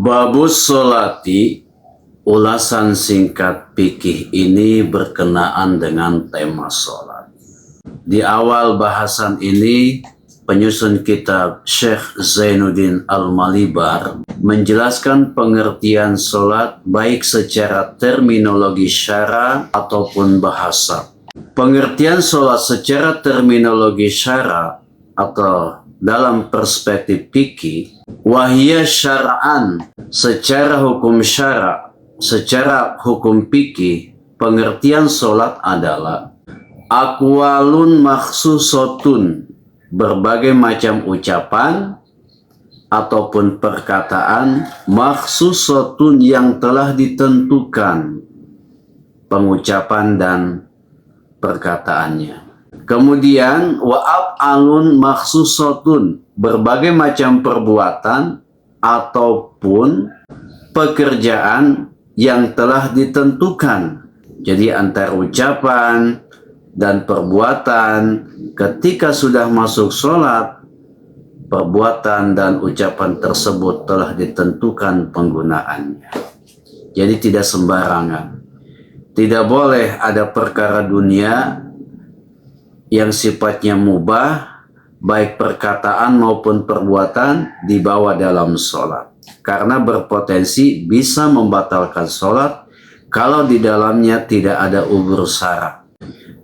Babus Sholati, ulasan singkat fikih ini berkenaan dengan tema sholat. Di awal bahasan ini, penyusun kitab Syekh Zainuddin Al-Malibar menjelaskan pengertian sholat baik secara terminologi syara ataupun bahasa. Pengertian sholat secara terminologi syara atau dalam perspektif fikih, wahya syara'an, secara hukum syara, secara hukum fikih, pengertian sholat adalah aqwalun makhsusotun, berbagai macam ucapan ataupun perkataan makhsusotun yang telah ditentukan pengucapan dan perkataannya. Kemudian wa'af'alun makhsusotun, berbagai macam perbuatan ataupun pekerjaan yang telah ditentukan. Jadi antara ucapan dan perbuatan, ketika sudah masuk sholat, perbuatan dan ucapan tersebut telah ditentukan penggunaannya. Jadi tidak sembarangan. Tidak boleh ada perkara dunia yang sifatnya mubah, baik perkataan maupun perbuatan, dibawa dalam sholat. Karena berpotensi bisa membatalkan sholat kalau di dalamnya tidak ada uzur syara.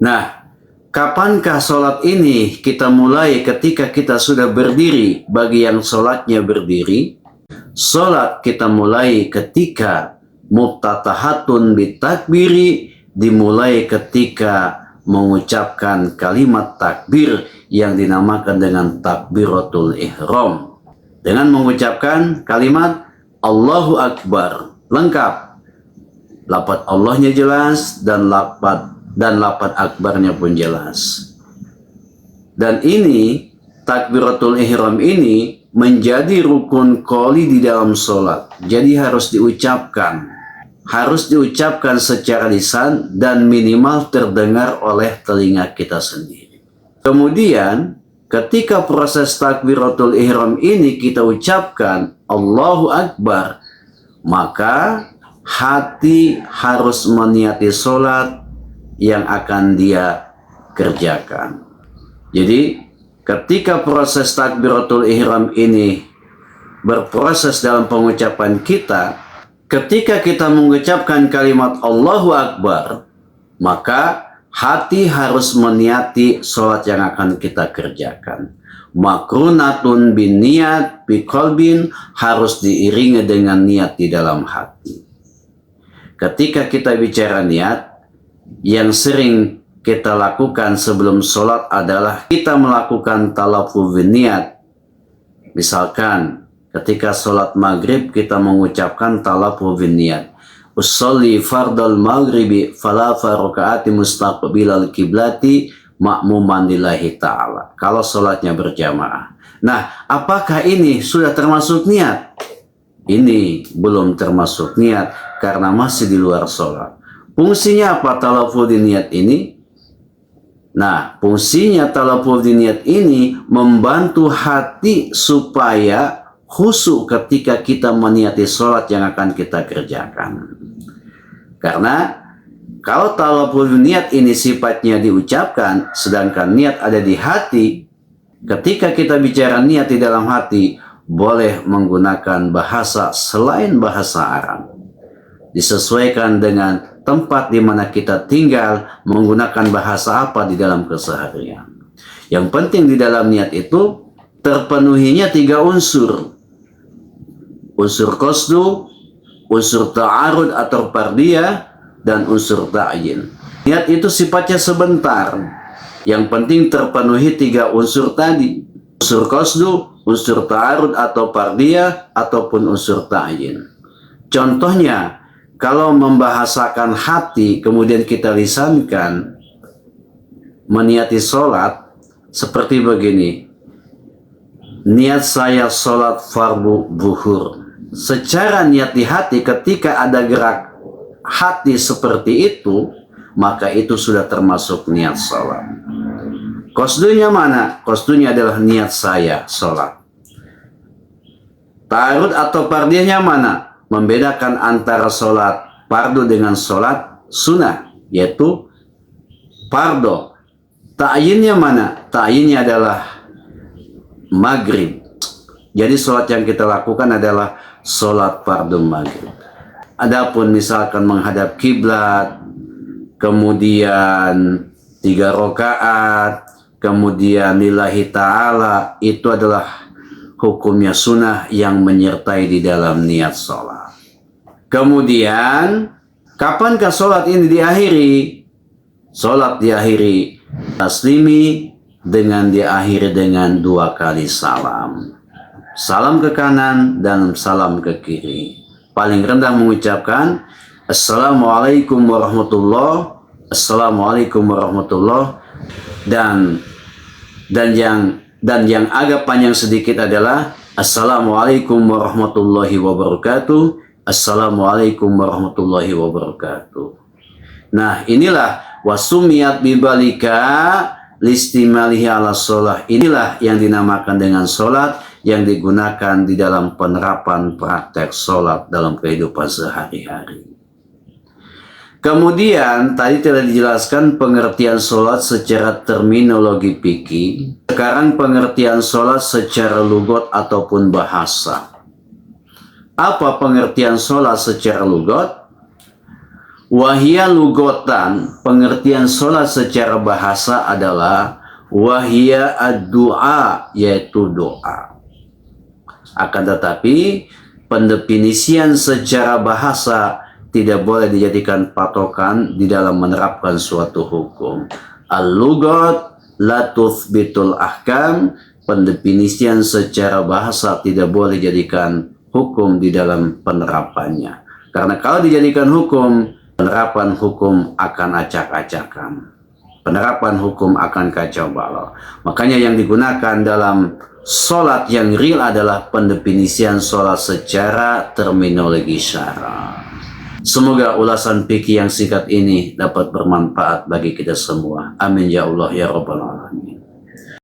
Nah, kapankah sholat ini kita mulai? Ketika kita sudah berdiri, bagi yang sholatnya berdiri. Sholat kita mulai ketika muftatahatun bitakbiri, dimulai ketika mengucapkan kalimat takbir yang dinamakan dengan takbiratul ihram. Dengan mengucapkan kalimat Allahu Akbar, lengkap. Lafaz Allahnya jelas dan lafaz akbarnya pun jelas. Dan ini takbiratul ihram ini menjadi rukun qauli di dalam sholat. Jadi harus diucapkan. Harus diucapkan secara lisan dan minimal terdengar oleh telinga kita sendiri. Kemudian ketika proses takbiratul ihram ini kita ucapkan Allahu Akbar, maka hati harus meniati sholat yang akan dia kerjakan. Jadi ketika proses takbiratul ihram ini berproses dalam pengucapan kita, ketika kita mengucapkan kalimat Allahu Akbar, maka hati harus meniati sholat yang akan kita kerjakan. Makrunatun bin niat bi qalbin, harus diiringi dengan niat di dalam hati. Ketika kita bicara niat, yang sering kita lakukan sebelum sholat adalah kita melakukan talaffuz niat. Misalkan ketika sholat maghrib kita mengucapkan talaffuz niat. Usolli fardal maghribi falafa rakaati mustaqbilal kiblati ma'muman lillahi ta'ala. Kalau sholatnya berjamaah. Nah, apakah ini sudah termasuk niat? Ini belum termasuk niat karena masih di luar sholat. Fungsinya apa talaffuz niat ini? Nah, fungsinya talaffuz niat ini membantu hati supaya khusyuk ketika kita meniati sholat yang akan kita kerjakan. Karena kalau talaffuz niat ini sifatnya diucapkan, sedangkan niat ada di hati, ketika kita bicara niat di dalam hati, boleh menggunakan bahasa selain bahasa Arab. Disesuaikan dengan tempat di mana kita tinggal, menggunakan bahasa apa di dalam keseharian. Yang penting di dalam niat itu terpenuhinya 3 unsur. Unsur qasdu, unsur ta'arud atau pardiyah, dan unsur ta'yin. Niat itu sifatnya sebentar. Yang penting terpenuhi 3 unsur tadi. Unsur qasdu, unsur ta'arud atau pardiyah, ataupun unsur ta'yin. Contohnya, kalau membahasakan hati, kemudian kita lisankan, meniati sholat, seperti begini. Niat saya sholat fardu zuhur. Secara niat di hati, ketika ada gerak hati seperti itu, maka itu sudah termasuk niat sholat. Qasdunya mana? Qasdunya adalah niat saya sholat. Ta'arud atau fardiyahnya mana? Membedakan antara sholat fardu dengan sholat sunnah, yaitu fardu. Ta'yinnya mana? Ta'yinnya adalah maghrib. Jadi sholat yang kita lakukan adalah sholat fardu maghrib. Adapun misalkan menghadap kiblat, kemudian 3 rakaat, kemudian lillahi ta'ala, itu adalah hukumnya sunnah yang menyertai di dalam niat sholat. Kemudian, kapankah sholat ini diakhiri? Sholat diakhiri taslimi dengan diakhiri dengan 2 kali salam. Salam ke kanan dan salam ke kiri. Paling rendah mengucapkan Assalamualaikum warahmatullahi, Assalamualaikum warahmatullahi, dan yang agak panjang sedikit adalah Assalamualaikum warahmatullahi wabarakatuh, Assalamualaikum warahmatullahi wabarakatuh. Nah, inilah wasumiyat bibalika listimalihi ala sholah. Inilah yang dinamakan dengan sholat yang digunakan di dalam penerapan praktek sholat dalam kehidupan sehari-hari. Kemudian tadi telah dijelaskan pengertian sholat secara terminologi fikih. Sekarang pengertian sholat secara lugot ataupun bahasa. Apa pengertian sholat secara lugot? Wahia lugotan, pengertian sholat secara bahasa adalah wahia ad-du'a, yaitu doa. Akan tetapi pendefinisian secara bahasa tidak boleh dijadikan patokan di dalam menerapkan suatu hukum. Al-lugat la tuthbitul ahkam, pendefinisian secara bahasa tidak boleh dijadikan hukum di dalam penerapannya. Karena kalau dijadikan hukum, penerapan hukum akan acak-acakan. Penerapan hukum akan kacau balau. Makanya yang digunakan dalam sholat yang real adalah pendefinisian sholat secara terminologi syara. Semoga ulasan fikih yang singkat ini dapat bermanfaat bagi kita semua. Amin ya Allah ya Rabbal Alamin.